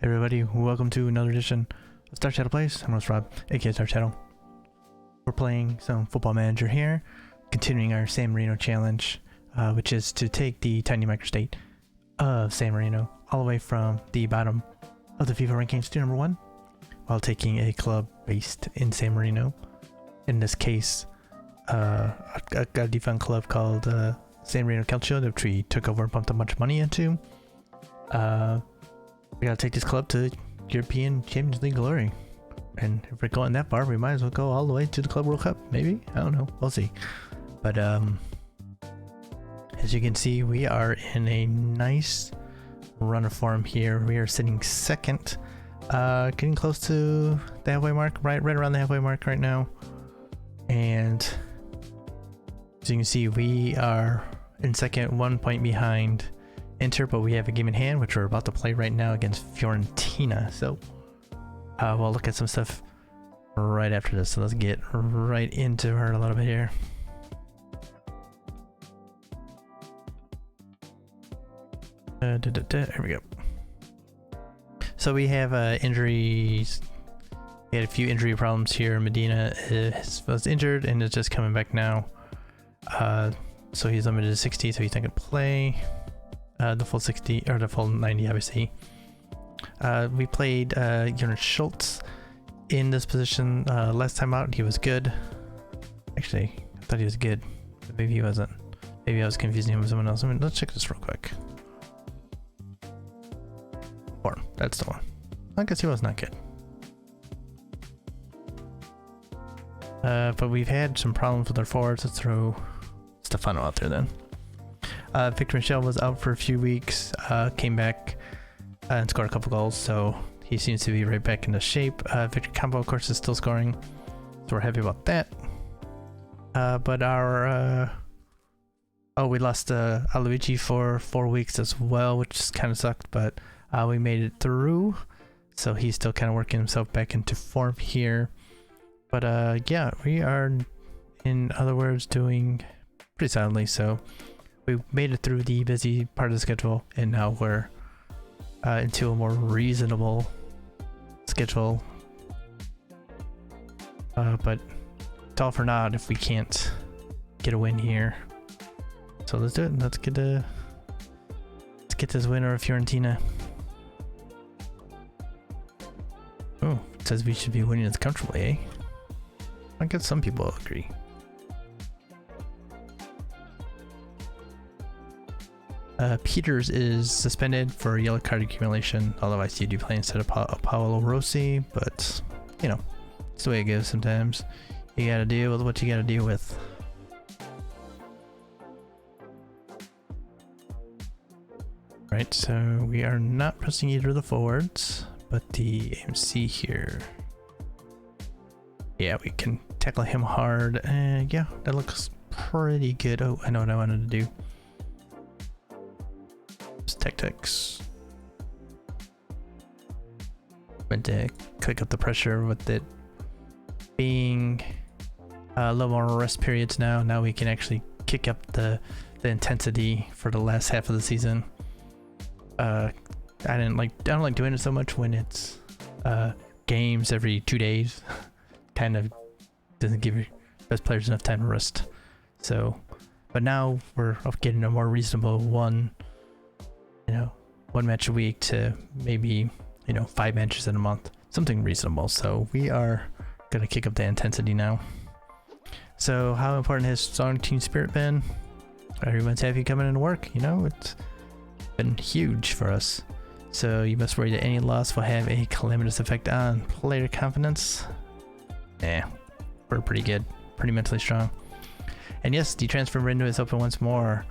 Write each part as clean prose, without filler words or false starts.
Hey everybody, welcome to another edition of Star Shadow Plays. I'm host Rob, aka Star Shadow. We're playing some Football Manager here, continuing our San Marino challenge, which is to take the tiny microstate of San Marino all the way from the bottom of the FIFA rankings to number 1, while taking a club based in San Marino. In this case, a defunct club called San Marino Calcio, which we took over and pumped a bunch of money into. We gotta take this club to European Champions League glory. And if we're going that far, we might as well go all the way to the Club World Cup, maybe? I don't know. We'll see. But as you can see, we are in a nice run of form here. We are sitting second, getting close to the halfway mark, right around the halfway mark right now. And as you can see, we are in second, 1 point behind Inter, but we have a game in hand, which we're about to play right now against Fiorentina. So we'll look at some stuff right after this. So let's get right into her a little bit here. There we go. So we have injuries. We had a few injury problems here. Medina was injured and is just coming back now. So he's limited to 60, so he's not gonna play. The full 60 or the full 90, obviously. We played Jonas Schultz in this position last time out. He was good. Actually, I thought he was good, but maybe he wasn't. Maybe I was confusing him with someone else. I mean, let's check this real quick. Form, that's the one. I guess he was not good. But we've had some problems with our forwards. Let's throw Stefano out there then. Victor Michel was out for a few weeks, came back and scored a couple goals, so he seems to be right back into shape. Victor Campo, of course, is still scoring, so we're happy about that. But our we lost Aloigi for 4 weeks as well, which kind of sucked, but we made it through, so he's still kind of working himself back into form here. But yeah, we are, in other words, doing pretty solidly. So we made it through the busy part of the schedule, and now we're into a more reasonable schedule. But it's all for naught if we can't get a win here. So let's do it. Let's get this winner of Fiorentina. Oh, it says we should be winning this comfortably, eh? I guess some people agree. Peters is suspended for yellow card accumulation, although I see you play instead of Paolo Rossi, but you know, it's the way it goes sometimes. You gotta deal with what you gotta deal with. Right, so we are not pressing either of the forwards, but the AMC here. Yeah, we can tackle him hard, and yeah, that looks pretty good. Oh, I know what I wanted to do. Tactics. Went to click up the pressure with it being a little more rest periods now. Now we can actually kick up the intensity for the last half of the season. I don't like doing it so much when it's games every 2 days. Kind of doesn't give your best players enough time to rest. So, but now we're getting a more reasonable one match a week to maybe 5 matches in a month, something reasonable. So we are gonna kick up the intensity now. So how important has strong team spirit been? Everyone's happy coming into work. It's been huge for us. So you must worry that any loss will have a calamitous effect on player confidence. We're pretty good, pretty mentally strong. And yes, the transfer window is open once more,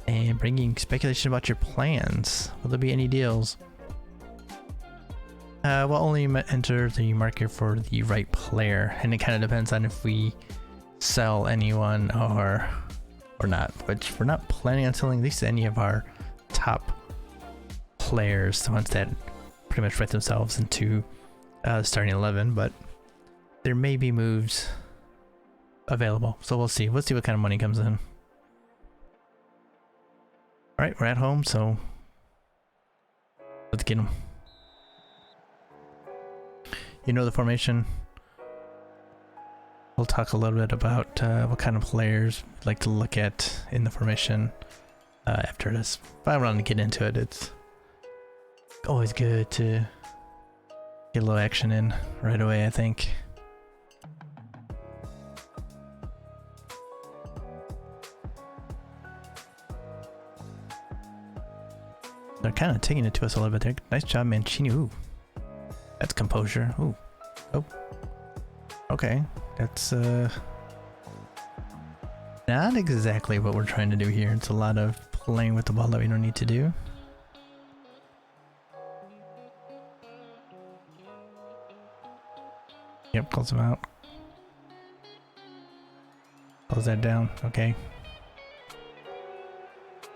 and bringing speculation about your plans. Will there be any deals? We'll only enter the market for the right player, and it kind of depends on if we sell anyone or not, which we're not planning on selling at least any of our top players, the ones that pretty much write themselves into starting 11, but there may be moves available, so we'll see what kind of money comes in. Alright, we're at home, so let's get them. you know the formation. We'll talk a little bit about what kind of players we'd like to look at in the formation after this. If I want to get into it, it's always good to get a little action in right away, I think. They're kind of taking it to us a little bit there. Nice job, Mancini. Ooh. That's composure. Ooh. Oh. Okay. That's not exactly what we're trying to do here. It's a lot of playing with the ball that we don't need to do. Yep, close him out. Close that down. Okay.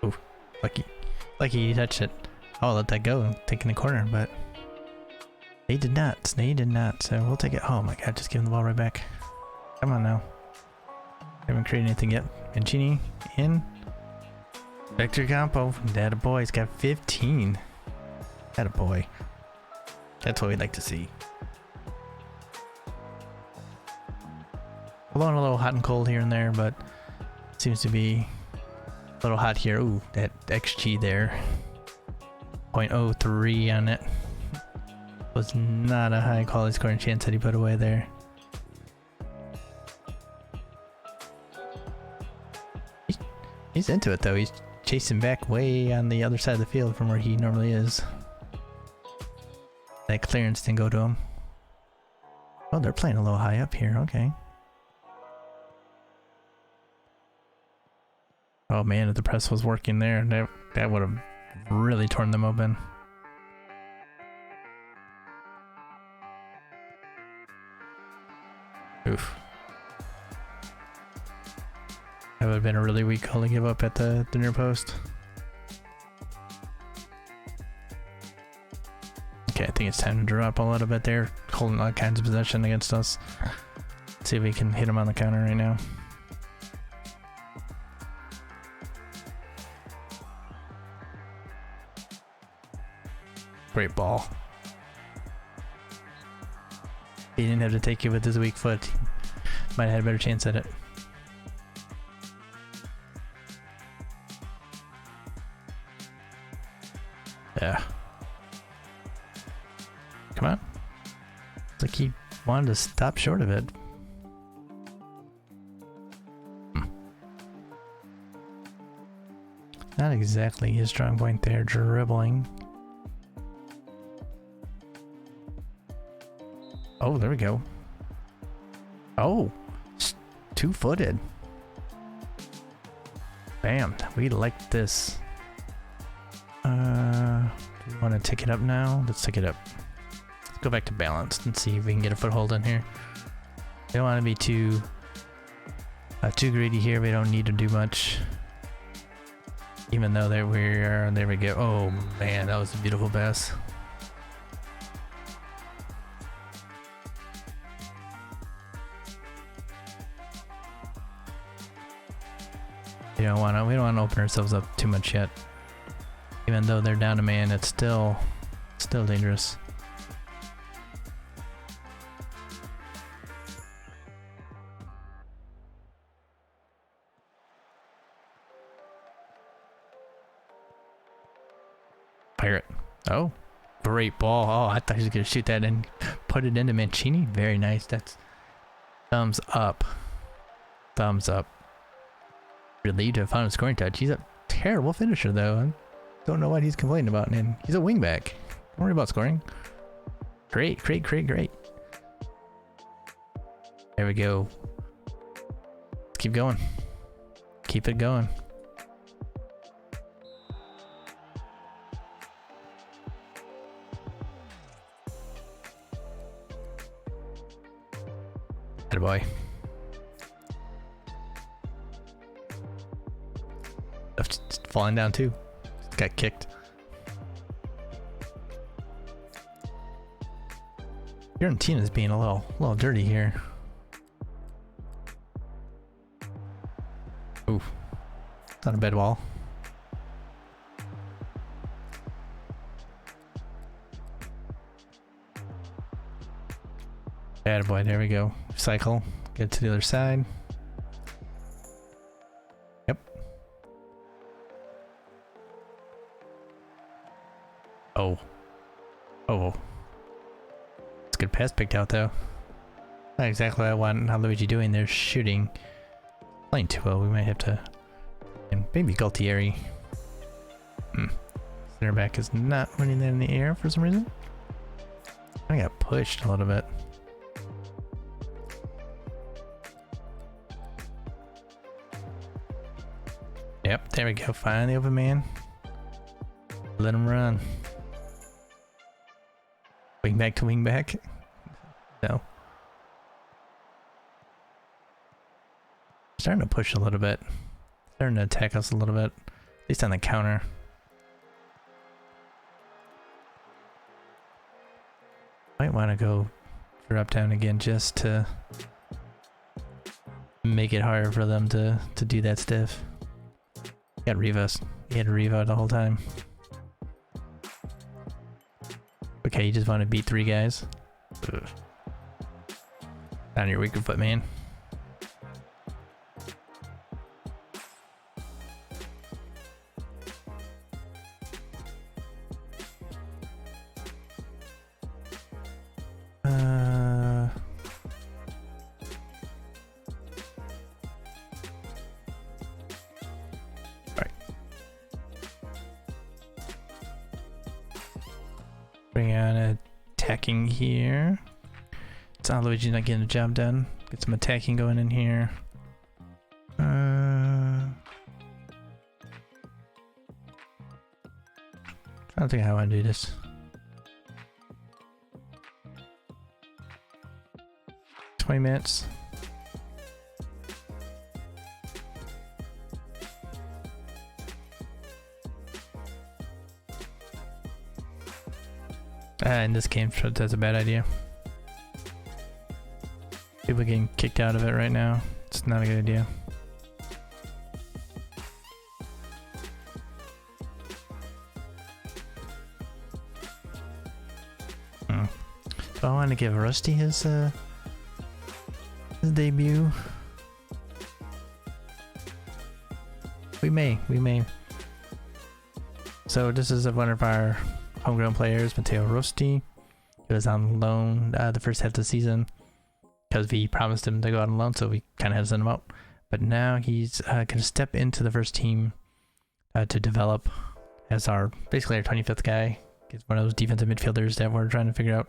Ooh. Lucky he touched it. I'll let that go, taking the corner, but they did not. They did not. So we'll take it. Oh my god, just give him the ball right back. Come on now. Haven't created anything yet. Mancini in. Vector Campo. That a boy. He's got 15. That a boy. That's what we'd like to see. Blowing a little hot and cold here and there, but seems to be a little hot here. Ooh, that XG there. 0.03 on it. Was not a high quality scoring chance that he put away there. He's into it though. He's chasing back way on the other side of the field from where he normally is. That clearance didn't go to him. Oh, they're playing a little high up here. Okay. Oh man, if the press was working there, that would have really torn them open. Oof. That would have been a really weak goal to give up at the near post. Okay, I think it's time to drop a little bit there. Holding all kinds of possession against us. Let's see if we can hit him on the counter right now. Great ball. He didn't have to take it with his weak foot. Might have had a better chance at it. Yeah. Come on. It's like he wanted to stop short of it. Not exactly his strong point there, dribbling. Oh, there we go. Oh, two-footed. Bam, we like this. Do we want to tick it up now? Let's tick it up. Let's go back to balanced and see if we can get a foothold in here. We don't want to be too greedy here. We don't need to do much. Even though there we are, there we go. Oh man, that was a beautiful pass. We don't want to open ourselves up too much yet. Even though they're down a man, it's still dangerous. Pirate. Oh, great ball. Oh, I thought he was gonna shoot that and put it into Mancini. Very nice. That's thumbs up. Thumbs up. Relieved to have found a scoring touch. He's a terrible finisher though. I don't know what he's complaining about, and he's a wingback. Don't worry about scoring. Great. There we go. Let's keep going. Keep it going. Attaboy. Just falling down too. Just got kicked. Fiorentina's being a little dirty here. Ooh, it's on a bed wall. Attaboy, there we go. Cycle. Get to the other side. Yep. Oh. Oh. It's a good pass picked out though. Not exactly what I want. How Luigi doing there shooting. Playing too well. We might have to. And maybe Galtieri. Center back is not running that in the air for some reason. I got pushed a little bit. Yep, there we go. Find the open man. Let him run. Wing back to wing back. No. Starting to push a little bit. Starting to attack us a little bit. At least on the counter. Might want to go drop down again just to make it harder for them to do that stiff. Got Rivas. He had Riva the whole time. Okay, you just want to beat 3 guys. Ugh. On your weaker foot, man. Bring on attacking here. It's not Luigi not getting the job done. Get some attacking going in here. I don't think I want to do this. $20. In this game, that's a bad idea. People getting kicked out of it right now. It's not a good idea. So I want to give Rusty his debut. We may. So this is one of our homegrown players, Matteo Rosti. He was on loan the first half of the season because we promised him to go out on loan, so we kind of had to send him out. But now he's going to step into the first team to develop as basically our 25th guy. He's one of those defensive midfielders that we're trying to figure out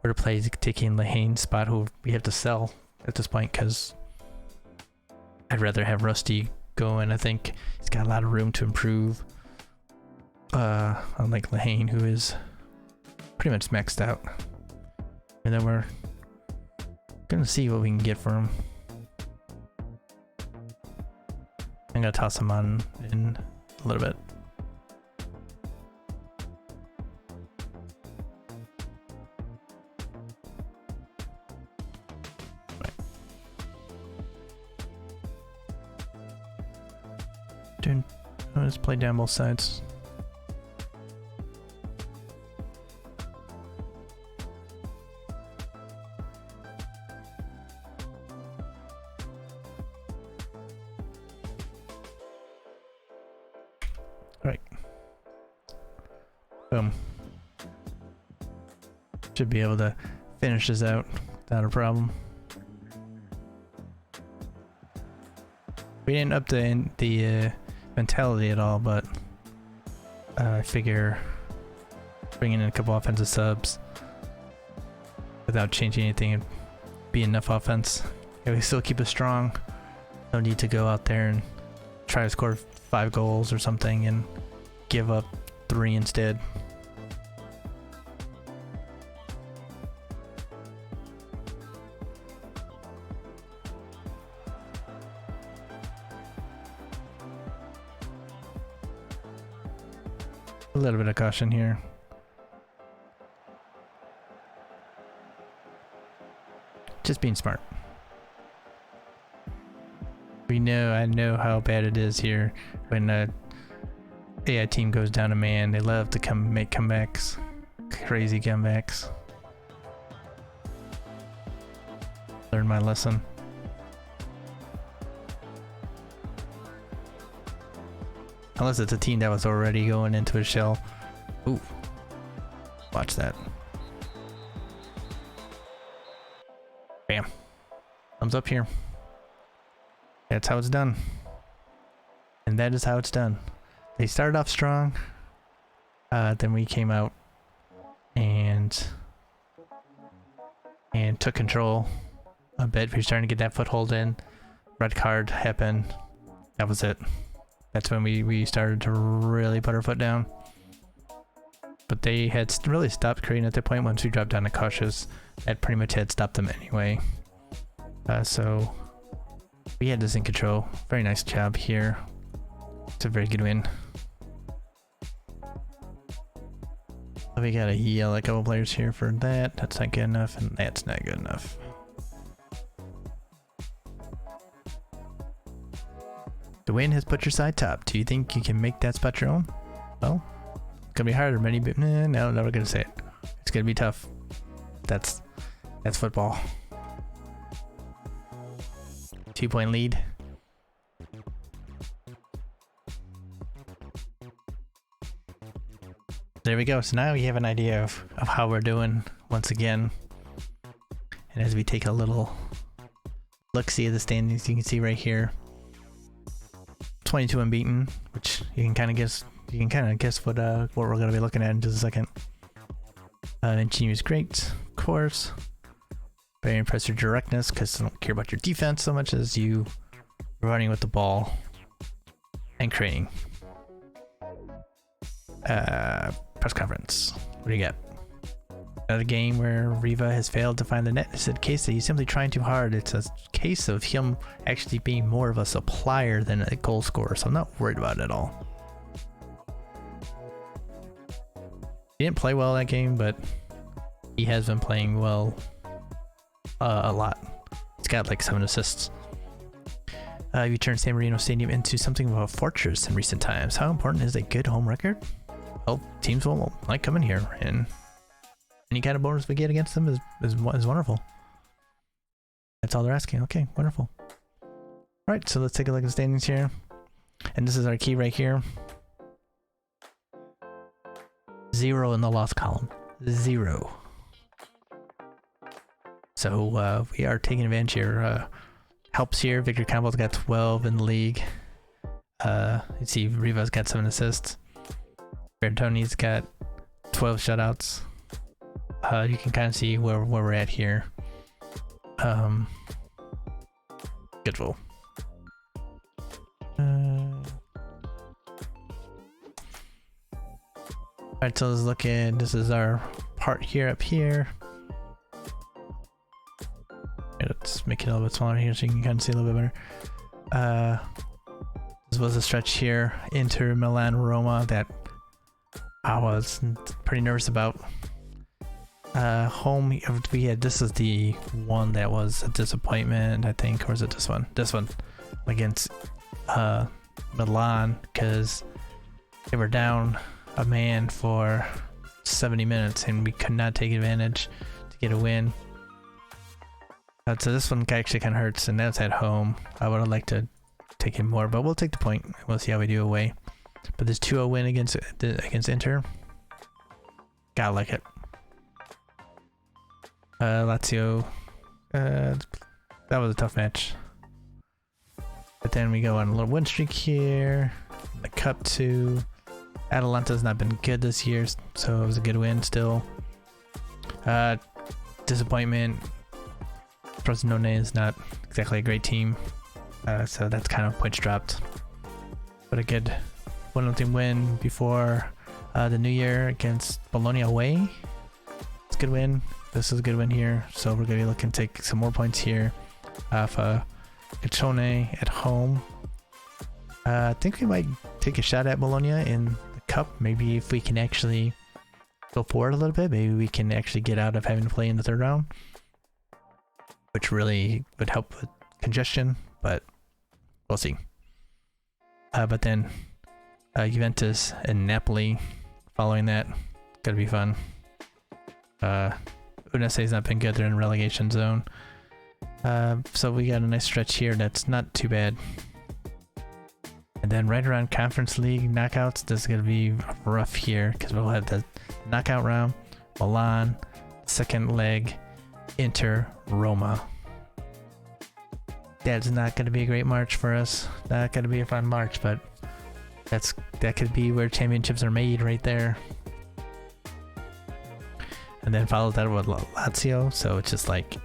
where to play. He's taking Lahane's spot, who we have to sell at this point because I'd rather have Rusty go in. I think he's got a lot of room to improve. Unlike Lahane, who is pretty much maxed out. And then we're gonna see what we can get for him. I'm gonna toss him on in a little bit. Dude, let's play down both sides. Right. Boom. Should be able to finish this out without a problem. We didn't up the mentality at all, but I figure bringing in a couple offensive subs without changing anything would be enough offense. Yeah, we still keep it strong. No need to go out there and try to score 5 goals or something and give up 3 instead. A little bit of caution here. Just being smart. I know how bad it is here when a AI team goes down a man. They love to make comebacks. Crazy comebacks. Learn my lesson. Unless it's a team that was already going into a shell. Ooh. Watch that. Bam. Thumbs up here. That's how it's done. And that is how it's done. They started off strong. Then we came out and took control a bit. We were starting to get that foothold in. Red card happened. That was it. That's when we started to really put our foot down. But they had really stopped creating at that point once we dropped down to cautious. That pretty much had stopped them anyway. So we had this in control. Very nice job here. It's a very good win. We gotta yell a couple players here for that. That's not good enough, and that's not good enough. The win has put your side top. Do you think you can make that spot your own? Well, it's gonna be harder, many, but no, never gonna say it. It's gonna be tough. That's football. 2-point lead. There we go. So now we have an idea of how we're doing once again. And as we take a little look-see at the standings, you can see right here, 22 unbeaten, which you can kind of guess. You can kind of guess what we're going to be looking at in just a second. And team is great, of course. Very impressive directness, because I don't care about your defense so much as you running with the ball and creating. Press conference. What do you got? Another game where Riva has failed to find the net. It's a case that he's simply trying too hard. It's a case of him actually being more of a supplier than a goal scorer, so I'm not worried about it at all. He didn't play well that game, but he has been playing well a lot. He's got like 7 assists. You turned San Marino Stadium into something of a fortress in recent times. How important is a good home record? Well, teams will like coming here, and any kind of bonus we get against them is wonderful. That's all they're asking. Okay, wonderful. All right, so let's take a look at the standings here. And this is our key right here. 0 in the loss column. 0. So we are taking advantage here. Helps here. Victor Campbell's got 12 in the league. You see Riva's got 7 assists. Bertoni's got 12 shutouts. You can kind of see where we're at here. Good roll. Alright, so let's look at, this is our part here up here. Let's make it a little bit smaller here so you can kind of see a little bit better. This was a stretch here, Inter, Milan, Roma, that I was pretty nervous about. Home, we had, this is the one that was a disappointment, I think, or is it this one? This one against Milan, because they were down a man for 70 minutes and we could not take advantage to get a win. So this one actually kind of hurts, and that's at home. I would have liked to take it more, but we'll take the point. We'll see how we do away. But this 2-0 win against Inter, gotta like it. Lazio, that was a tough match. But then we go on a little win streak here. The Cup 2. Atalanta's not been good this year, so it was a good win still. Disappointment. Frosinone is not exactly a great team, so that's kind of points dropped. But a good 1-0 win before the new year against Bologna away. It's a good win. This is a good win here, so we're going to be looking to take some more points here off Caccione at home. I think we might take a shot at Bologna in the Cup. Maybe if we can actually go forward a little bit, maybe we can actually get out of having to play in the third round, which really would help with congestion, but we'll see. But then Juventus and Napoli following that, gonna be fun. Udinese's not been good, they're in relegation zone. So we got a nice stretch here that's not too bad. And then right around Conference League knockouts, this is going to be rough here because we'll have the knockout round, Milan, second leg, Inter, Roma. That's not going to be a great March for us. Not going to be a fun March, but that could be where championships are made right there. And then follow that with Lazio, so it's just like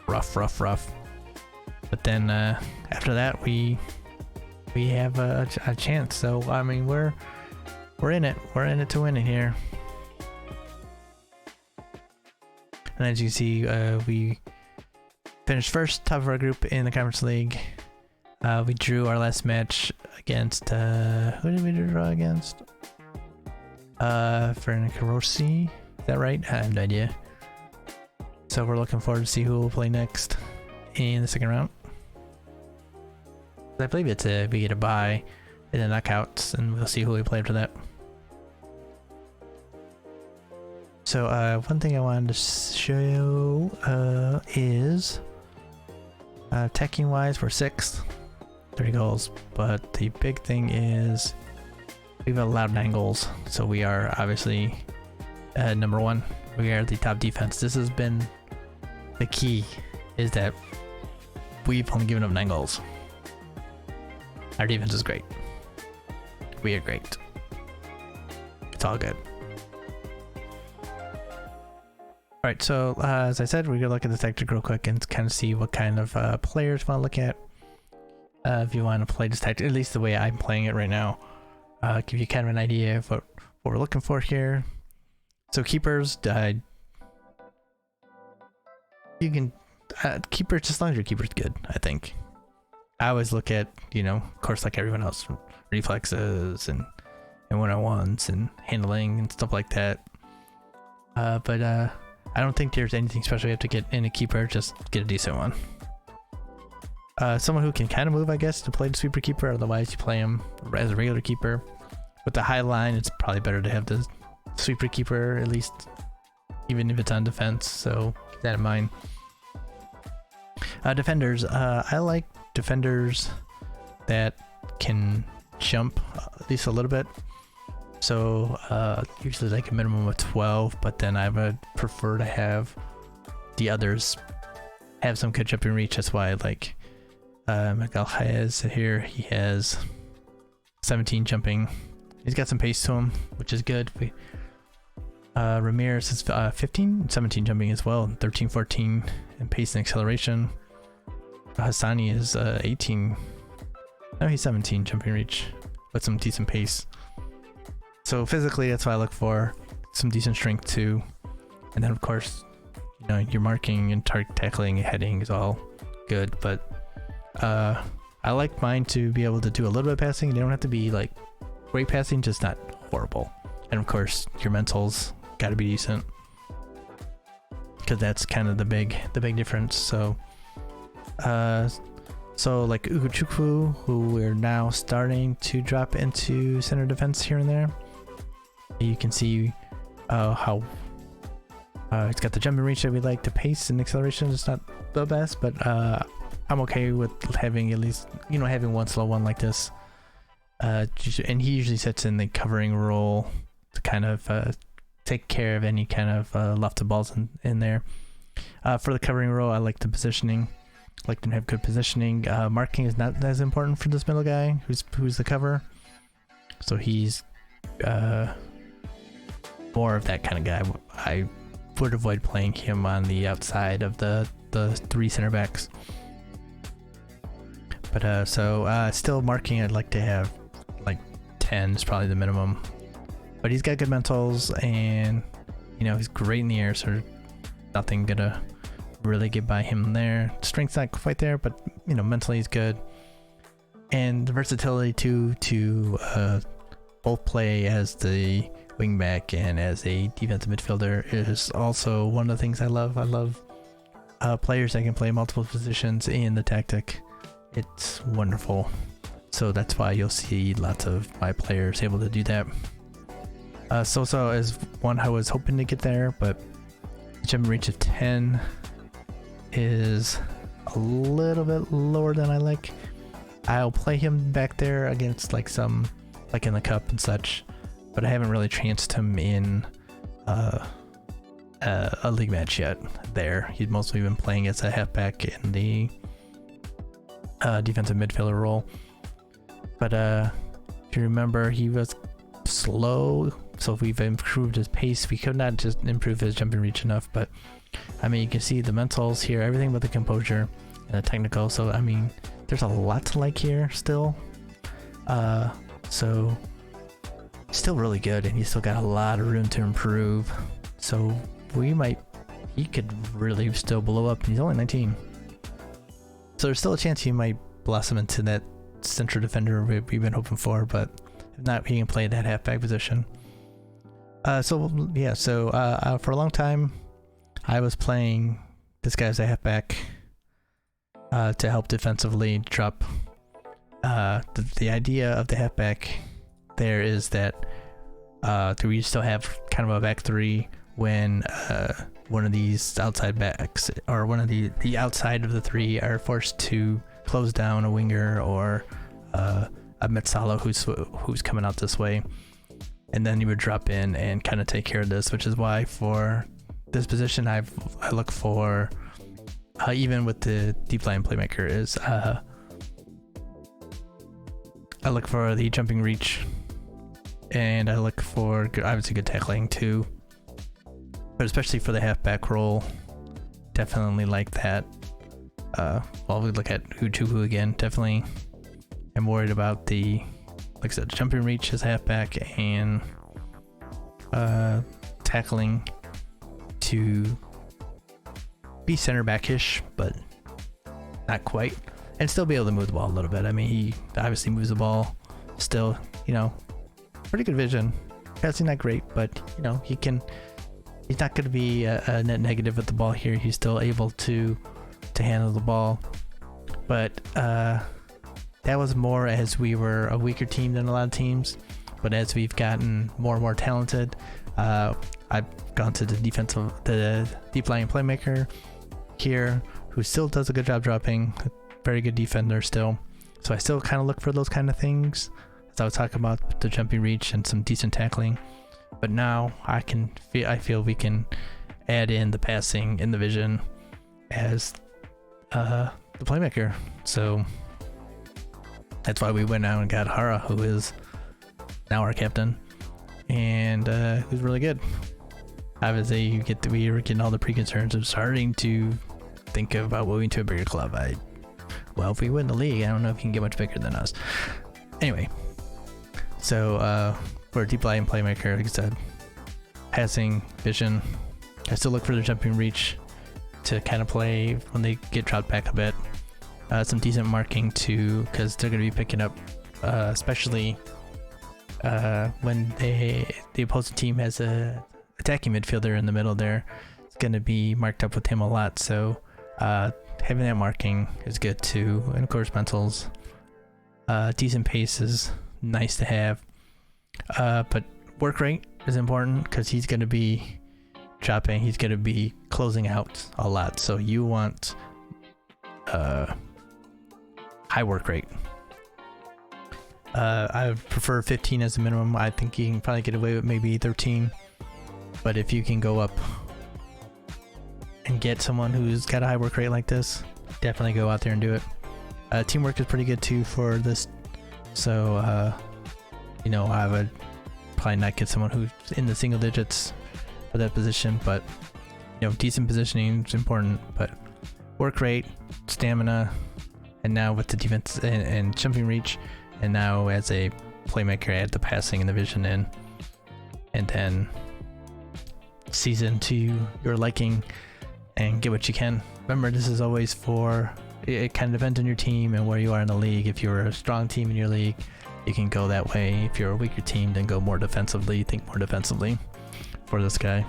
rough. But then after that, we have a chance. So I mean, we're in it. We're in it to win it here. And as you can see, we finished first, top of our group in the Conference League. We drew our last match against who did we draw against? Fiorentina. Is that right? I have no idea. So we're looking forward to see who will play next in the second round. I believe it's we get a bye in the knockouts, and we'll see who we play after that. So one thing I wanted to show is attacking wise, we're 6th, 30 goals. But the big thing is we've allowed 9 goals, so we are obviously number 1. We are the top defense. This has been the key, is that we've only given up 9 goals. Our defense is great. We are great. It's all good. Alright, so as I said, we're going to look at the tactic real quick and kind of see what kind of players you want to look at. If you want to play this tactic, at least the way I'm playing it right now, give you kind of an idea of what we're looking for here. So keepers, you can keeper, just as long as your keeper's good, I think. I always look at, of course, like everyone else, reflexes and one-on-ones and handling and stuff like that. But I don't think there's anything special you have to get in a keeper. Just get a decent one. Someone who can kind of move, I guess, to play the sweeper keeper. Otherwise, you play him as a regular keeper. With the high line, it's probably better to have the sweeper keeper, at least, even if it's on defense. So keep that in mind. Defenders. I like defenders that can jump at least a little bit. So usually like a minimum of 12, but then I would prefer to have the others have some good jumping reach. That's why I like Miguel Hayes here. He has 17 jumping. He's got some pace to him, which is good. Ramirez is 15, 17 jumping as well, 13, 14 in pace and acceleration. Hassani is 18. No, he's 17 jumping reach with some decent pace. So physically, that's what I look for. Some decent strength too. And then of course, your marking and tackling and heading is all good. But I like mine to be able to do a little bit of passing. They don't have to be like great passing, just not horrible. And of course, your mentals got to be decent, because that's kind of the big difference. So like Ugochukwu, who we're now starting to drop into center defense here and there. You can see how it's got the jumping reach that we like. The pace and acceleration is not the best, but I'm okay with having at least, having one slow one like this. And he usually sits in the covering role to kind of take care of any kind of lofted balls in there. For the covering role, I like the positioning. I like them to have good positioning. Marking is not as important for this middle guy who's the cover. So he's more of that kind of guy. I would avoid playing him on the outside of the 3 center backs. But still marking, I'd like to have like 10 is probably the minimum. But he's got good mentals, and he's great in the air, so nothing gonna really get by him there. Strength's not quite there, but mentally he's good. And the versatility to both play as the wingback and as a defensive midfielder is also one of the things I love. I love players that can play multiple positions in the tactic. It's wonderful. So that's why you'll see lots of my players able to do that. Sosa is one I was hoping to get there, but jumping reach of 10 is a little bit lower than I like. I'll play him back there against like some, like in the cup and such, but I haven't really chanced him in a league match yet there. He's mostly been playing as a halfback in the defensive midfielder role. But if you remember, he was slow, so if we've improved his pace, we could not just improve his jumping reach enough. But I mean, you can see the mentals here, everything with the composure and the technical. So I mean, there's a lot to like here still. So still really good, and he's still got a lot of room to improve. So he could really still blow up. He's only 19. So there's still a chance he might blossom into that central defender we've been hoping for, but if not, he can play that halfback position. So for a long time, I was playing this guy as a halfback to help defensively drop. The idea of the halfback there is that we still have kind of a back three when one of these outside backs or one of the outside of the three are forced to close down a winger or a Metzala who's coming out this way, and then you would drop in and kind of take care of this, which is why for this position I look for even with the deep line playmaker is I look for the jumping reach, and I look for obviously good tackling too, but especially for the halfback role, definitely like that. While we look at Uchuku again, definitely am worried about the, like I said, jumping reach as halfback and tackling to be center back-ish, but not quite, and still be able to move the ball a little bit. I mean, he obviously moves the ball still, pretty good vision. Passing not great, but he's not going to be a net negative with the ball here. He's still able to handle the ball, but that was more as we were a weaker team than a lot of teams. But as we've gotten more and more talented, I've gone to the deep line playmaker here, who still does a good job dropping, very good defender still. So I still kind of look for those kind of things, as I was talking about the jumping reach and some decent tackling. But now I feel we can add in the passing and the vision as the playmaker. So that's why we went out and got Hara, who is now our captain, and who's really good. Obviously, we were getting all the pre-concerns of starting to think about moving to a bigger club. If we win the league, I don't know if you can get much bigger than us. Anyway, so for a deep line playmaker, like I said, passing, vision. I still look for the jumping reach to kind of play when they get dropped back a bit. Some decent marking too, because they're going to be picking up, especially when the opposing team has a attacking midfielder in the middle there. It's going to be marked up with him a lot, so having that marking is good too. And of course, mentals, decent pace is nice to have, but work rate is important because he's going to be dropping, he's going to be closing out a lot, so you want high work rate. I would prefer 15 as a minimum. I think you can probably get away with maybe 13, but if you can go up and get someone who's got a high work rate like this, definitely go out there and do it. Teamwork is pretty good too for this, so I would probably not get someone who's in the single digits for that position, but decent positioning is important. But work rate, stamina, and now with the defense and jumping reach, and now as a playmaker, add the passing and the vision in, and then season to your liking and get what you can. Remember, this is always it kind of depends on your team and where you are in the league. If you're a strong team in your league, you can go that way. If you're a weaker team, then go more defensively. Think more defensively for this guy.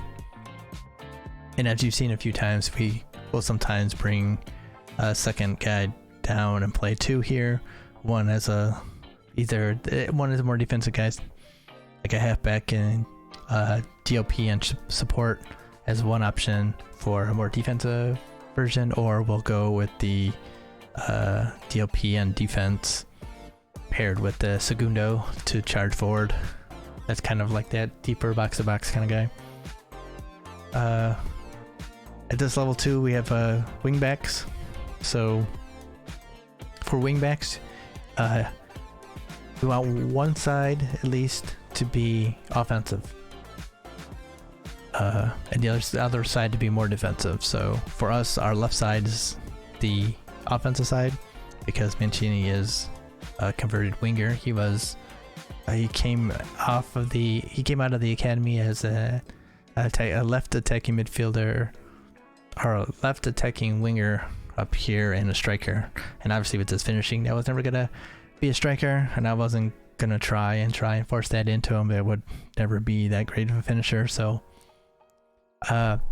And as you've seen a few times, we will sometimes bring a second guy down and play two here. One as a more defensive guy, like a halfback, and DOP and support as one option for a more defensive version, or we'll go with the DLP and defense paired with the Segundo to charge forward. That's kind of like that deeper box-to-box kind of guy. At this level 2, we have wingbacks. So for wingbacks, we want one side at least to be offensive, and the other side to be more defensive. So for us, our left side is the offensive side because Mancini is a converted winger. He came out of the academy as a left attacking midfielder, or a left attacking winger up here, and a striker. And obviously with his finishing, I was never gonna be a striker, and I wasn't gonna try and force that into him. It would never be that great of a finisher. So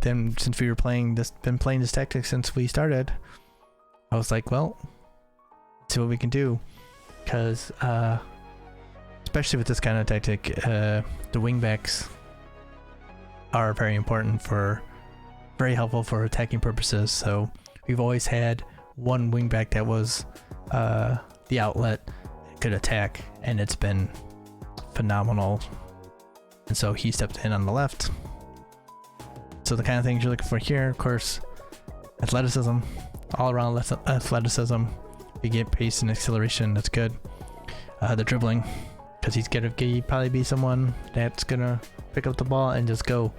then since we were been playing this tactic since we started, I was like, well, let's see what we can do, because especially with this kind of tactic, the wingbacks are very helpful for attacking purposes. So we've always had one wingback that was the outlet, could attack, and it's been phenomenal. And so he stepped in on the left. So the kind of things you're looking for here, of course, athleticism, all around athleticism. You get pace and acceleration, that's good. The dribbling, because he's gonna probably be someone that's gonna pick up the ball and just go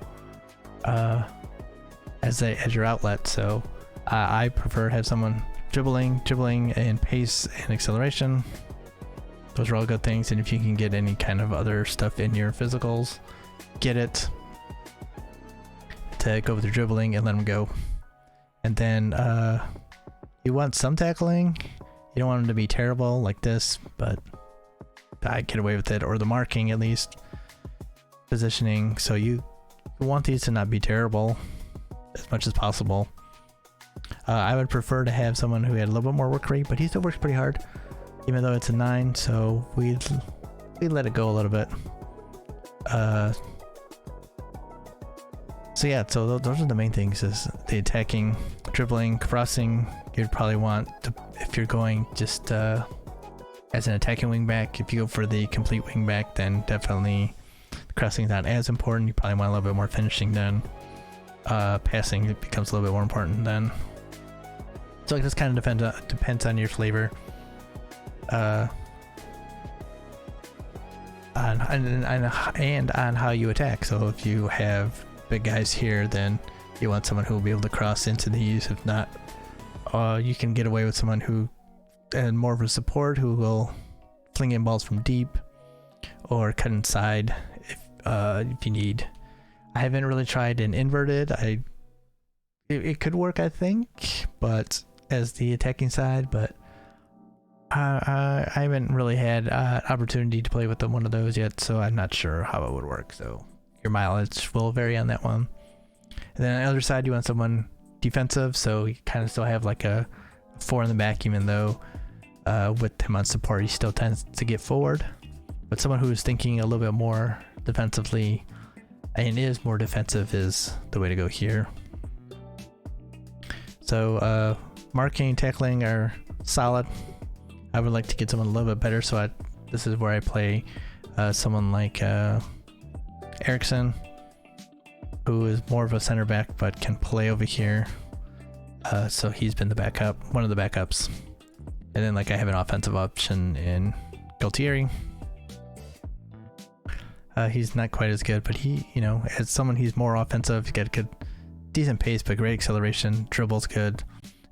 as your outlet. So I prefer to have someone dribbling and pace and acceleration. Those are all good things, and if you can get any kind of other stuff in your physicals, get it to go with your dribbling and let them go. And then you want some tackling. You don't want them to be terrible like this, but I get away with it, or the marking at least. Positioning, so you want these to not be terrible as much as possible. I would prefer to have someone who had a little bit more work rate, but he still works pretty hard, even though it's a 9, so we let it go a little bit. So yeah, so those are the main things: is the attacking, dribbling, crossing. You'd probably want to, if you're going just as an attacking wingback. If you go for the complete wingback, then definitely crossing is not as important. You probably want a little bit more finishing then. Passing, it becomes a little bit more important then. So like, this kind of depends on your flavor. And on how you attack. So if you have big guys here, then you want someone who will be able to cross into these. If not, you can get away with someone who and more of a support, who will fling in balls from deep or cut inside if you need. I haven't really tried an inverted. It could work, I think, but as the attacking side, but I haven't really had opportunity to play with one of those yet, so I'm not sure how it would work. So your mileage will vary on that one. And then on the other side, you want someone defensive, so you kind of still have like a 4 in the back, even though with him on support, he still tends to get forward. But someone who is thinking a little bit more defensively and is more defensive is the way to go here. So marking, tackling are solid. I would like to get someone a little bit better, so this is where I play someone like Eriksson, who is more of a center back but can play over here. So he's been the backup, one of the backups. And then like I have an offensive option in Galtieri. He's not quite as good, but he, as someone, he's more offensive. He's got good, decent pace, but great acceleration. Dribble's good.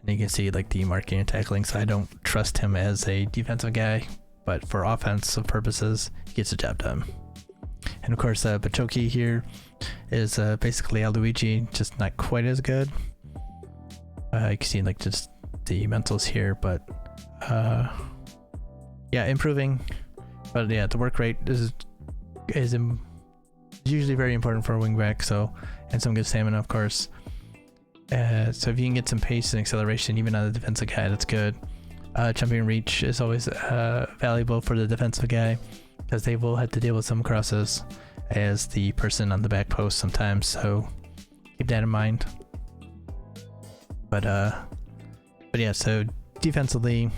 And you can see like the marking and tackling, so I don't trust him as a defensive guy, but for offensive purposes, he gets the job done. And of course, Bachoki here is basically Luigi, just not quite as good. You can see like just the mentals here, but yeah, improving. But yeah, the work rate is usually very important for a wingback. So, and some good stamina, of course. So if you can get some pace and acceleration, even on the defensive guy, that's good. Jumping reach is always valuable for the defensive guy, because they will have to deal with some crosses as the person on the back post sometimes. So keep that in mind. But yeah, so defensively,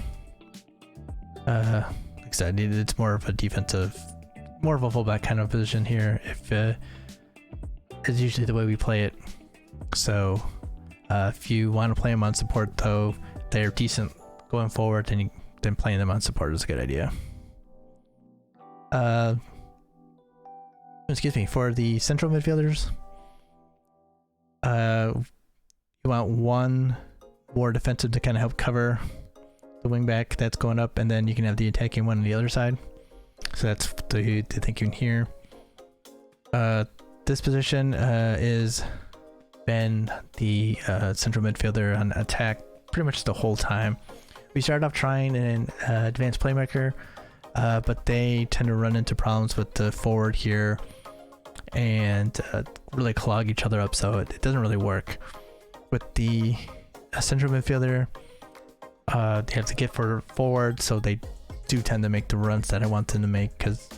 like I said, it's more of a defensive, more of a fullback kind of position here. If is usually the way we play it. So if you want to play them on support, though, they're decent going forward, then playing them on support is a good idea. Excuse me, for the central midfielders, you want one more defensive to kind of help cover the wingback that's going up, and then you can have the attacking one on the other side. So that's the thinking here. This position is been the central midfielder on attack pretty much the whole time. We started off trying an advanced playmaker, but they tend to run into problems with the forward here and really clog each other up, so it doesn't really work. With the central midfielder, they have to get forward, so they do tend to make the runs that I want them to make, because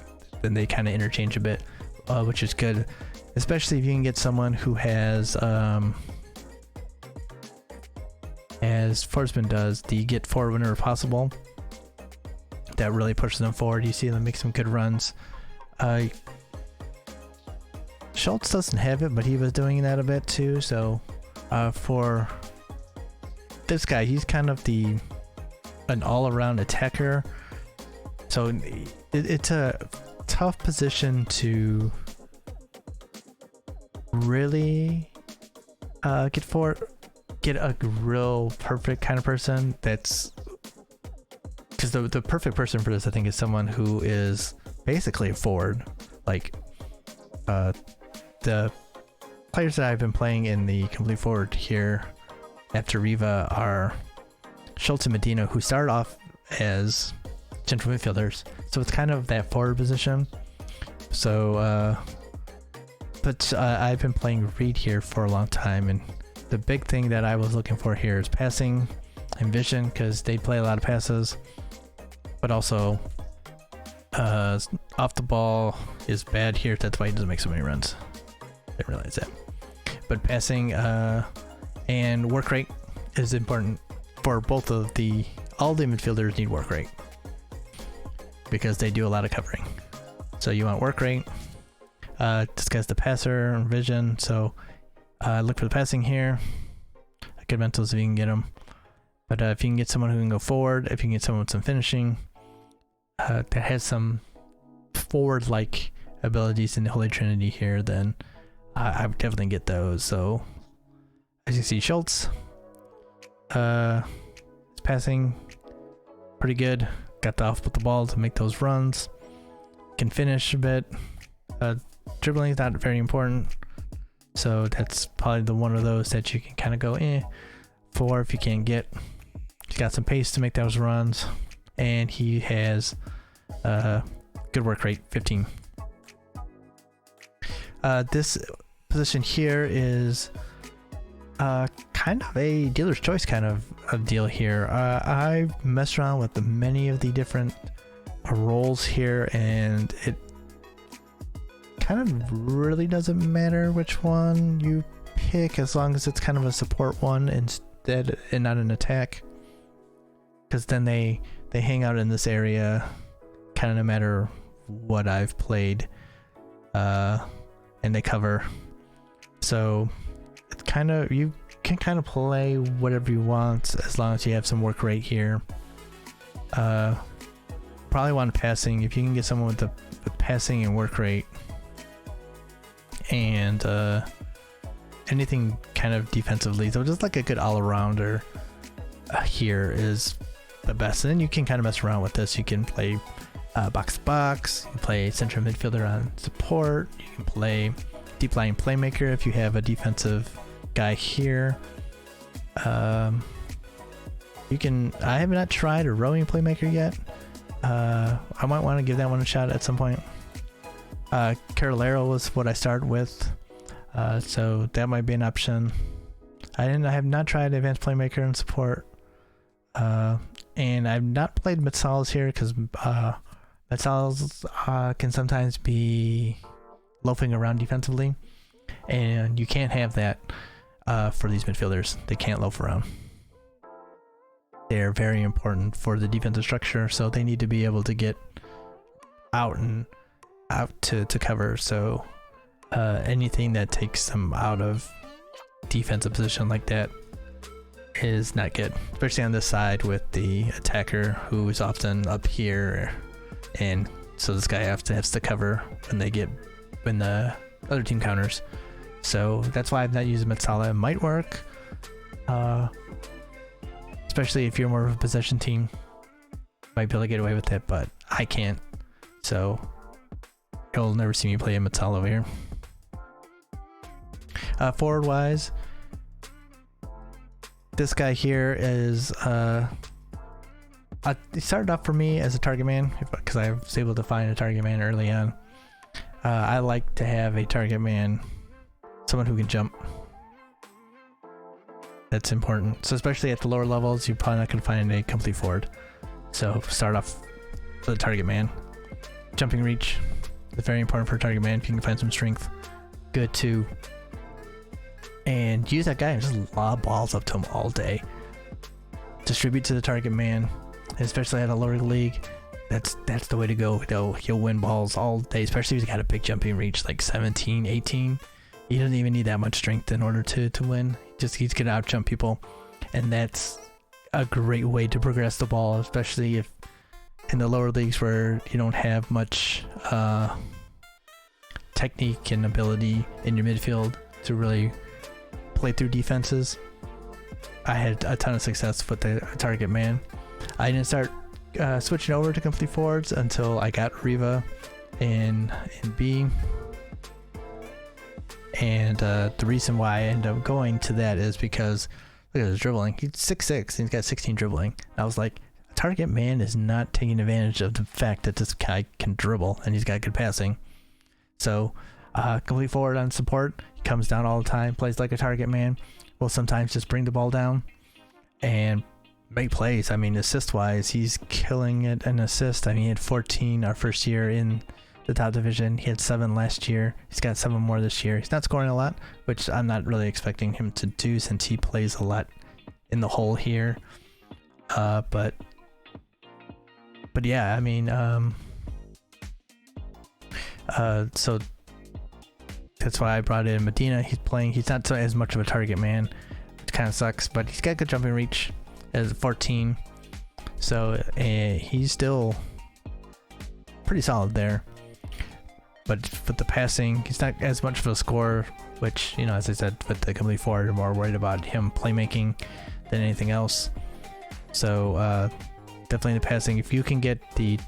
then they kind of interchange a bit, which is good, especially if you can get someone who has, as Forsman does, the get forward whenever possible. That really pushes them forward. You see them make some good runs. Schultz doesn't have it, but he was doing that a bit too. So for this guy, he's kind of an all-around attacker. So it's a tough position to really get a real perfect kind of person. That's because the perfect person for this, I think, is someone who is basically a forward. Like the players that I've been playing in the complete forward here after Riva are Schultz and Medina, who started off as central midfielders, so it's kind of that forward position. So but I've been playing Reed here for a long time, and the big thing that I was looking for here is passing and vision, because they play a lot of passes, but also off the ball is bad here. That's why he doesn't make so many runs. I didn't realize that. But passing and work rate is important for both of all the midfielders need work rate, because they do a lot of covering. So you want work rate. This guy's the passer and vision, so look for the passing here. Good mentals if you can get them. But if you can get someone who can go forward, if you can get someone with some finishing, that has some forward-like abilities in the Holy Trinity here, then I would definitely get those. So as you see, Schultz, his passing pretty good. Got the off with the ball to make those runs. Can finish a bit. Dribbling is not very important, so that's probably one of those that you can kind of go for if you can't get. He's got some pace to make those runs, and he has good work rate, 15. This position here is kind of a dealer's choice kind of deal here. I've messed around with many of the different roles here, and it kind of really doesn't matter which one you pick, as long as it's kind of a support one instead and not an attack, because then they hang out in this area kind of no matter what I've played, and they cover. So it's kind of, you can kind of play whatever you want as long as you have some work rate here. Probably want passing. If you can get someone with the passing and work rate, and anything kind of defensively, so just like a good all-arounder here is the best. And then you can kind of mess around with this. You can play box to box, you can play central midfielder on support, you can play deep line playmaker if you have a defensive guy here. You can, I have not tried a rowing playmaker yet. I might want to give that one a shot at some point. Carolero was what I started with, so that might be an option. I have not tried advanced playmaker and support, and I've not played Metsalis here because Metsalis can sometimes be loafing around defensively, and you can't have that. for these midfielders. They can't loaf around. They're very important for the defensive structure, so they need to be able to get out to cover. So anything that takes them out of defensive position like that is not good, especially on this side with the attacker who is often up here, and so this guy has to cover when the other team counters. So that's why I've not used Metsala. It might work, especially if you're more of a possession team. Might be able to get away with it, but I can't. So you'll never see me play a Metsala over here. Forward wise, this guy here is he started off for me as a target man because I was able to find a target man early on. I like to have a target man, someone who can jump. That's important. So especially at the lower levels, you're probably not going to find a complete forward. So start off with a target man. Jumping reach is very important for a target man. If you can find some strength, good too. And use that guy and just lob balls up to him all day. Distribute to the target man, especially at a lower league. That's the way to go. He'll win balls all day, especially if he's got a big jumping reach like 17, 18. He doesn't even need that much strength in order to win. He's gonna out jump people, and that's a great way to progress the ball, especially if in the lower leagues where you don't have much technique and ability in your midfield to really play through defenses. I had a ton of success with the target man. I didn't start switching over to complete forwards until I got Riva in B. And the reason why I ended up going to that is because look at his dribbling. He's 6'6", and he's got 16 dribbling. I was like, target man is not taking advantage of the fact that this guy can dribble and he's got good passing. So complete forward on support. He comes down all the time, plays like a target man. Will sometimes just bring the ball down and make plays. I mean, assist-wise, he's killing it in assist. I mean, he had 14 our first year in the top division. He had 7 last year. He's got 7 more this year. He's not scoring a lot, which I'm not really expecting him to do since he plays a lot in the hole here. But yeah, I mean, so that's why I brought in Medina. He's not as much of a target man, which kind of sucks, but he's got good jumping reach as 14. So he's still pretty solid there. But with the passing, he's not as much of a scorer, which, you know, as I said, with the complete forward, I'm more worried about him playmaking than anything else. So definitely the passing. If you can get the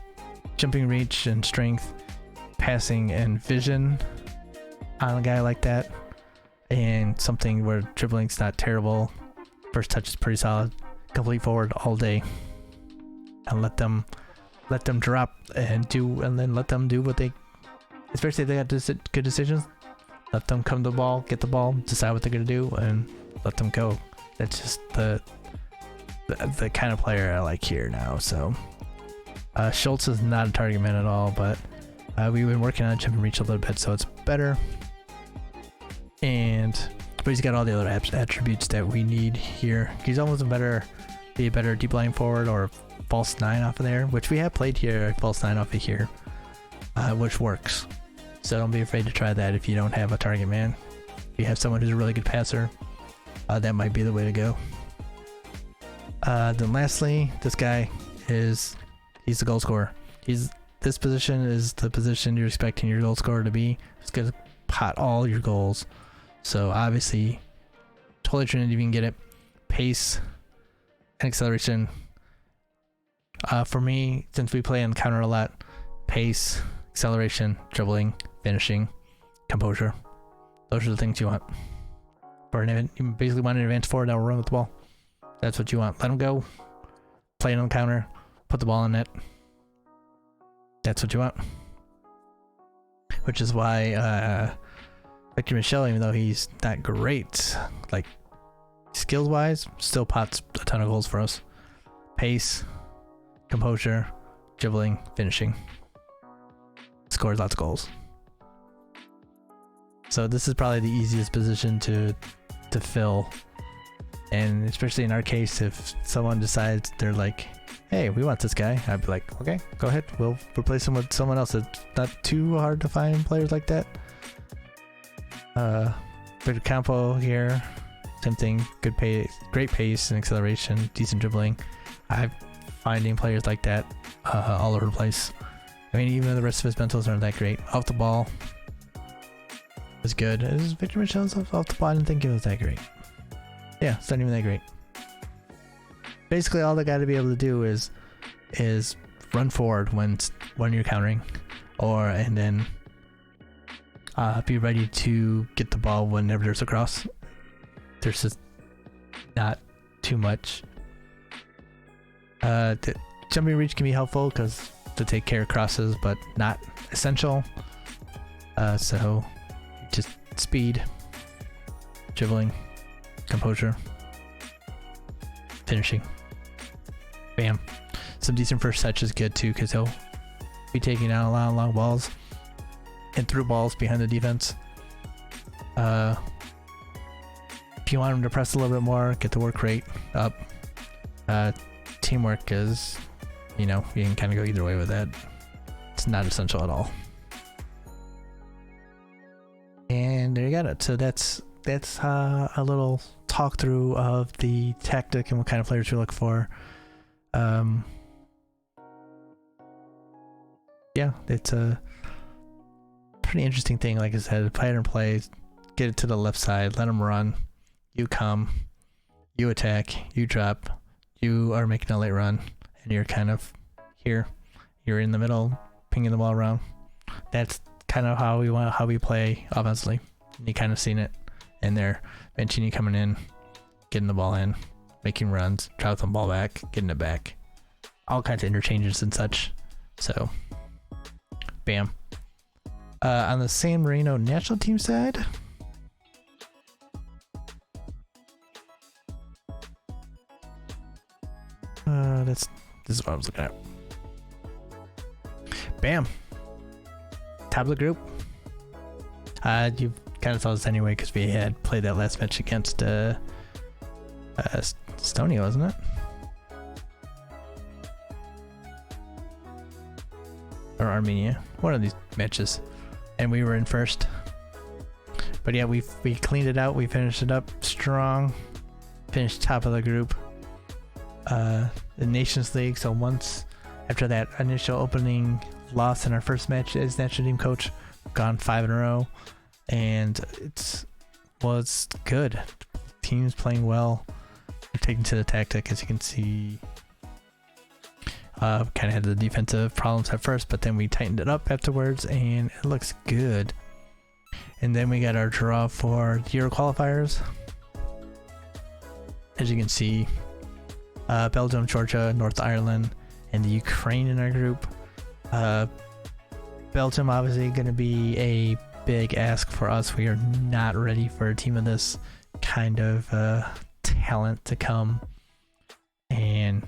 jumping reach and strength, passing and vision on a guy like that, and something where dribbling's not terrible, first touch is pretty solid, complete forward all day, and let them drop and then let them do what they, especially if they got good decisions, let them come to the ball, get the ball, decide what they're gonna do, and let them go. That's just the kind of player I like here now. So Schultz is not a target man at all, but we've been working on jumping reach a little bit, so it's better. But he's got all the other attributes that we need here. He's almost a better deep lying forward or false 9 off of there, which we have played here, false 9 off of here, which works. So don't be afraid to try that if you don't have a target man. If you have someone who's a really good passer, that might be the way to go. Then lastly, this guy he's the goal scorer. This position is the position you're expecting your goal scorer to be. He's gonna pot all your goals. So obviously, totally trying to even get it. Pace and acceleration. For me, since we play on counter a lot, pace, acceleration, dribbling, finishing, composure. Those are the things you want. You basically want an advanced forward that will run with the ball. That's what you want. Let him go. Play it on counter. Put the ball in net. That's what you want. Which is why Victor Michel, even though he's not great, like skills wise, still pots a ton of goals for us. Pace, composure, dribbling, finishing. Scores lots of goals. So this is probably the easiest position to to fill. And especially in our case, if someone decides they're like, hey, we want this guy, I'd be like, okay, go ahead. We'll replace him with someone else. It's not too hard to find players like that. But Campo here, same thing. Good pace, great pace and acceleration, decent dribbling. I'm finding players like that all over the place. I mean, even though the rest of his mentals aren't that great. Off the ball was good. Is Victor Michel's off the ball? I didn't think it was that great. Yeah, it's not even that great. Basically, all they got to be able to do is run forward when you're countering, and then be ready to get the ball whenever there's a cross. There's just not too much. The jumping reach can be helpful because to take care of crosses, but not essential. So just speed, dribbling, composure, finishing. Bam. Some decent first touch is good too, because he'll be taking out a lot of long balls and through balls behind the defense. If you want him to press a little bit more, get the work rate up. Teamwork is, you can kind of go either way with that. It's not essential at all. And there you got it. So that's a little talk through of the tactic and what kind of players we look for. Yeah, it's a pretty interesting thing. Like I said, pattern plays, get it to the left side, let them run, you come, you attack, you drop, you are making a late run, and you're kind of here, you're in the middle, pinging the ball around. That's kind of how we play offensively. You kind of seen it in there, benching you coming in, getting the ball in, making runs, dropping the ball back, getting it back, all kinds of interchanges and such. So, bam. On the San Marino national team side, this is what I was looking at. Bam. Top of the group. You kind of saw this anyway because we had played that last match against Estonia, wasn't it? Or Armenia. One of these matches. And we were in first. But yeah, we cleaned it out. We finished it up strong. Finished top of the group. The Nations League. So once after that initial opening loss in our first match as national team coach, gone 5 in a row, and it was good. Teams playing well. We're taking to the tactic, as you can see. Kind of had the defensive problems at first, but then we tightened it up afterwards, and it looks good. And then we got our draw for the Euro qualifiers. As you can see, Belgium, Georgia, North Ireland, and the Ukraine in our group. Belgium obviously going to be a big ask for us. We are not ready for a team of this kind of talent to come, and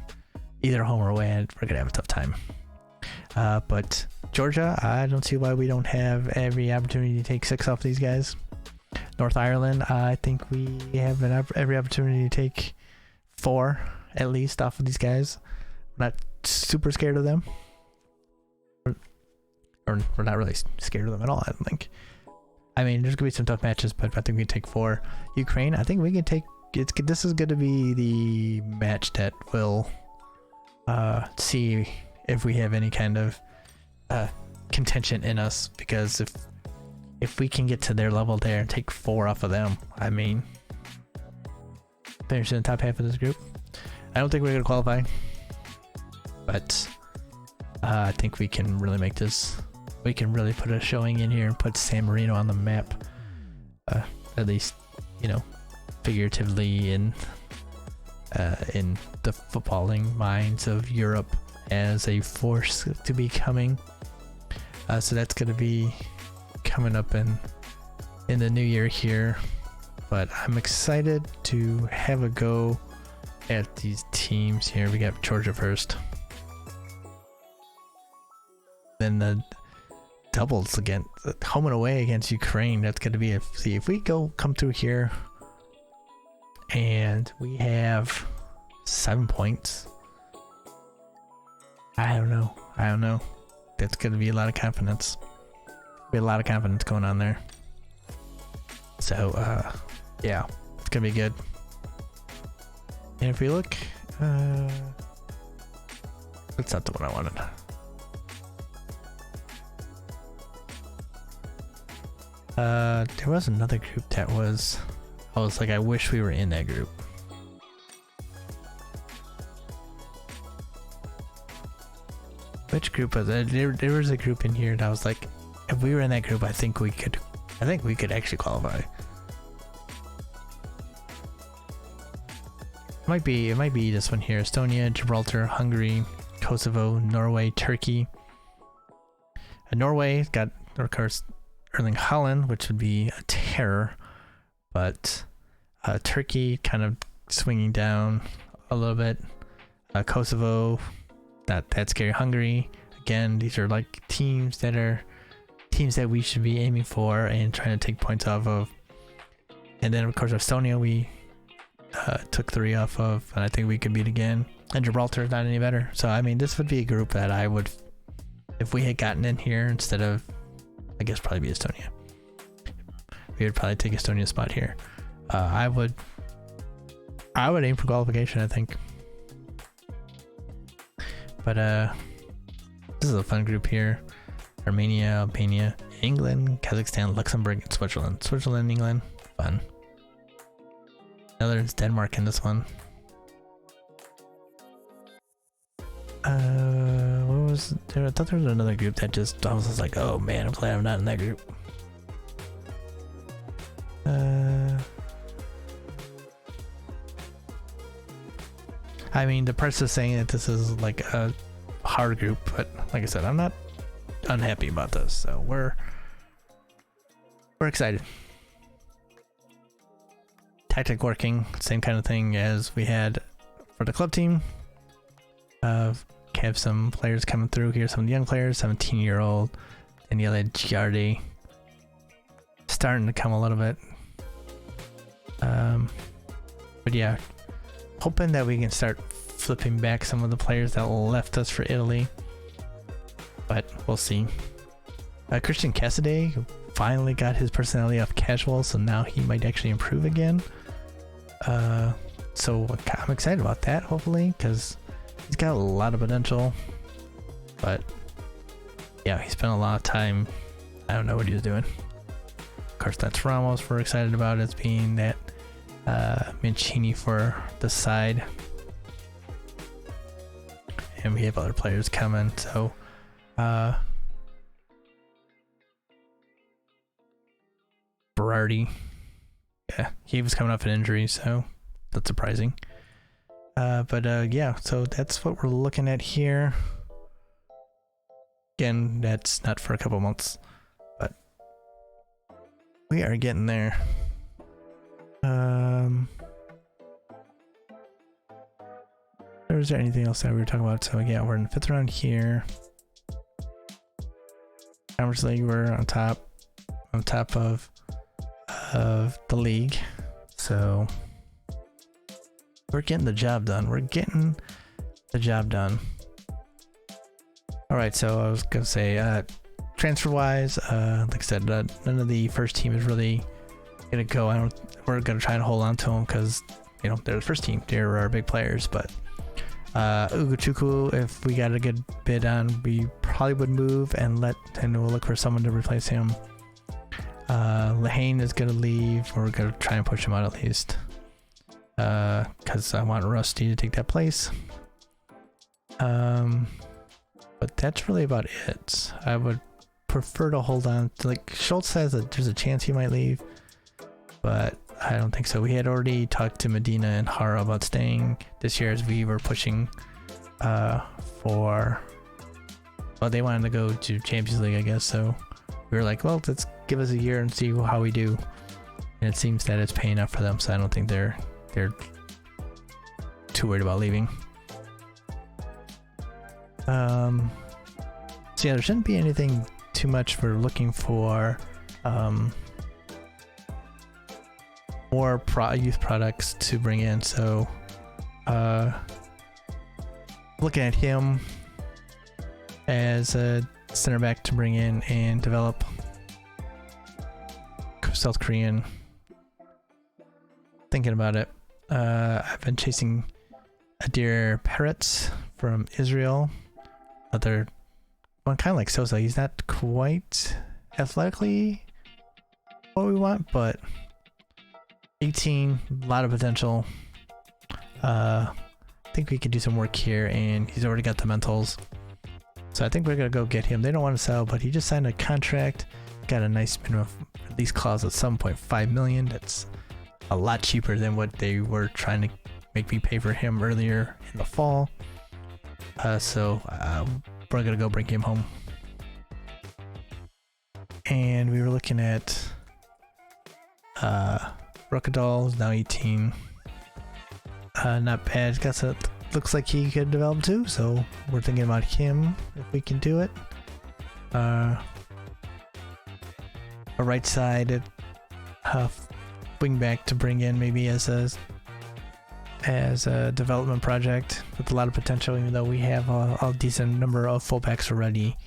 either home or away, we're going to have a tough time. But Georgia, I don't see why we don't have every opportunity to take 6 off these guys. North Ireland, I think we have every opportunity to take 4 at least off of these guys. We're not super scared of them. Or we're not really scared of them at all, I don't think. I mean, there's going to be some tough matches, but I think we can take 4. Ukraine, I think we can take... This is going to be the match that will see if we have any kind of contention in us, because if we can get to their level there and take 4 off of them, I mean, finish in the top half of this group. I don't think we're going to qualify, but I think we can really make this. We can really put a showing in here and put San Marino on the map, at least, figuratively in the footballing minds of Europe as a force to be coming. So that's going to be coming up in the new year here. But I'm excited to have a go at these teams here. We got Georgia first. Then the doubles again, home and away against Ukraine. That's going to be see if we come through here and we have 7 points. I don't know. That's gonna be a lot of confidence. Be a lot of confidence going on there. So yeah, it's gonna be good. And if we look, that's not the one I wanted. There was another group that was, I was like, I wish we were in that group. Which group was it? There was a group in here that I was like, if we were in that group, I think we could actually qualify. It might be this one here: Estonia, Gibraltar, Hungary, Kosovo, Norway, Turkey. Norway got, of course, Erling Haaland, which would be a terror, but Turkey kind of swinging down a little bit. Kosovo, not that scary. Hungary, again, these are like teams that we should be aiming for and trying to take points off of. And then of course Estonia we took 3 off of, and I think we could beat again. And Gibraltar is not any better. So I mean, this would be a group that I would, if we had gotten in here instead of, I guess probably be Estonia, we would probably take Estonia's spot here. I would aim for qualification, I think. But this is a fun group here: Armenia, Albania, England, Kazakhstan, Luxembourg, and Switzerland. Switzerland, England, fun. Netherlands, Denmark in this one. What was there? I thought there was another group that just, I was just like, oh man, I'm glad I'm not in that group. I mean, the press is saying that this is like a hard group, but like I said, I'm not unhappy about this, so we're excited. Tactic working, same kind of thing as we had for the club team. Have some players coming through here, some young players, 17-year-old Daniele Giardi starting to come a little bit. But yeah, hoping that we can start flipping back some of the players that left us for Italy, but we'll see. Christian Cassidy finally got his personality off casual, so now he might actually improve again. So I'm excited about that, hopefully, because he's got a lot of potential. But yeah, he spent a lot of time, I don't know what he was doing. Of course, that's Ramos we're excited about as being that Mancini for the side. And we have other players coming, so Berardi, yeah, he was coming off an injury, so that's surprising. But yeah, so that's what we're looking at here. Again, that's not for a couple months, but we are getting there. Or is there anything else that we were talking about? So yeah, we're in the 5th round here. Conference League, we're on top of the league. So we're getting the job done. All right, so I was gonna say, transfer wise, like I said, none of the first team is really gonna go. We're gonna try and hold on to them because, you know, they're the first team. They're our big players, but Ugochukwu, if we got a good bid on, we probably would move and we'll look for someone to replace him. Lehane is gonna leave, or we're gonna try and push him out at least, because I want Rusty to take that place. But that's really about it. I would prefer to hold on to, like, Schultz says that there's a chance he might leave, but I don't think so. We had already talked to Medina and Hara about staying this year, as we were pushing well, they wanted to go to Champions League, I guess, so we were like, well, let's give us a year and see how we do. And it seems that it's paying off for them, so I don't think they're too worried about leaving. So yeah, there shouldn't be anything too much we're looking for. more youth products to bring in. So looking at him as a center back to bring in and develop. South Korean. Thinking about it. I've been chasing Adir Peretz from Israel. Another one, kind of like Sosa. He's not quite athletically what we want, but 18, a lot of potential. I think we could do some work here, and he's already got the mentals. So I think we're gonna go get him. They don't want to sell, but he just signed a contract. Got a nice minimum release clause at 7.5 million. That's a lot cheaper than what they were trying to make me pay for him earlier in the fall. So we're gonna go bring him home. And we were looking at Rockadol is now 18. Not bad. Looks like he could develop too, so we're thinking about him if we can do it. A right side wing back to bring in maybe as a development project with a lot of potential, even though we have a decent number of fullbacks already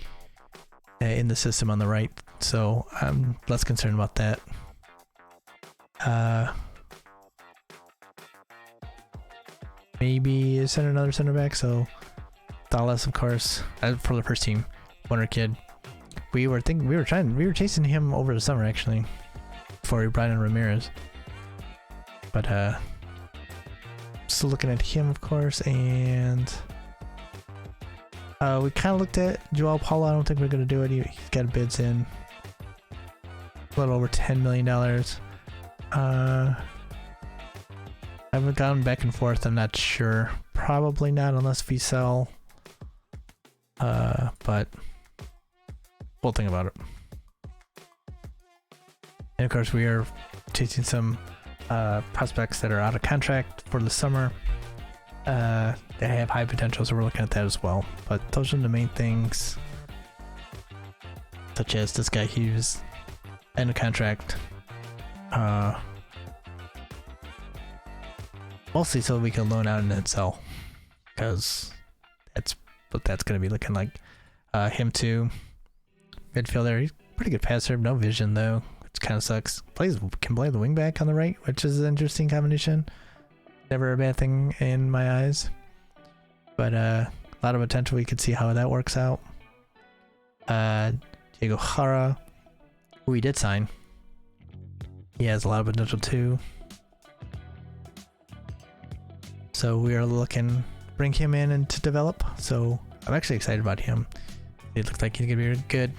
in the system on the right, so I'm less concerned about that. Maybe send another center back, so Dallas, of course, for the first team. Wonder Kid. We were chasing him over the summer actually, before we brought in Ramirez. But still looking at him, of course, and we kind of looked at Joao Paulo. I don't think we're gonna do it. He's got bids in a little over $10 million. I've gone back and forth. I'm not sure. Probably not, unless we sell. But we'll think about it. And of course, we are chasing some prospects that are out of contract for the summer. They have high potential, so we're looking at that as well. But those are the main things, such as this guy. He was end of contract. Mostly so we can loan out and then sell, because that's what that's going to be looking like. Him too. Midfielder, he's pretty good passer, no vision though, which kind of sucks. Can play the wing back on the right, which is an interesting combination. Never a bad thing in my eyes, but a lot of potential. We could see how that works out. Diego Jara, who we did sign, he has a lot of potential too. So we are looking to bring him in and to develop. So I'm actually excited about him. It looks like he's gonna be really good.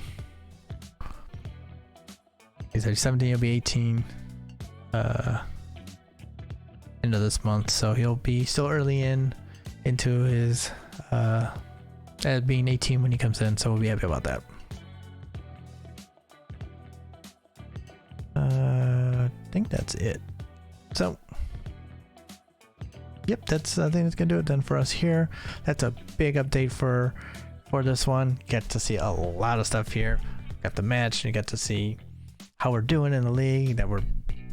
He's 17, he'll be 18 end of this month, so he'll be still early into his being 18 when he comes in, so we'll be happy about that. I think that's it. So yep, I think that's gonna do it then for us here. That's a big update for this one. You get to see a lot of stuff here. Got the match, and you get to see how we're doing in the league, that we're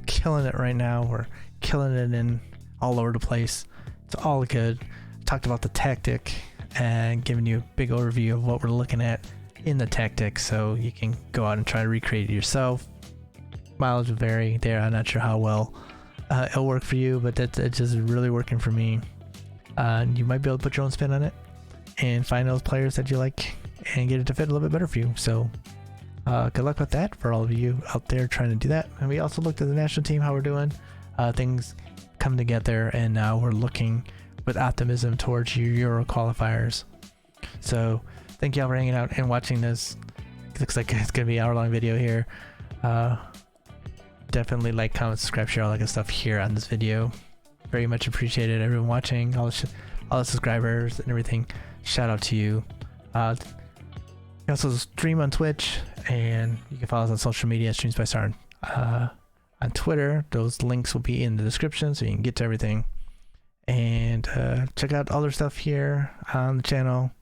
killing it right now. We're killing it in all over the place. It's all good. Talked about the tactic and giving you a big overview of what we're looking at in the tactic, so you can go out and try to recreate it yourself. Mileage will vary there. I'm not sure how well it'll work for you, but it's just really working for me. You might be able to put your own spin on it and find those players that you like and get it to fit a little bit better for you. So good luck with that for all of you out there trying to do that. And we also looked at the national team, how we're doing. Things come together, and now we're looking with optimism towards your Euro qualifiers. So thank y'all for hanging out and watching this. It looks like it's gonna be an hour-long video here. Definitely like, comment, subscribe, share all that good stuff here on this video. Very much appreciated, everyone watching, all the subscribers and everything. Shout out to you. You also stream on Twitch, and you can follow us on social media, Streams by Star on Twitter. Those links will be in the description, so you can get to everything. And check out other stuff here on the channel.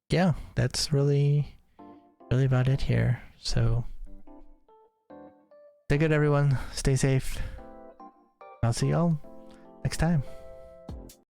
Yeah, that's really about it here. So stay stay good, everyone. Stay safe. I'll see y'all next time.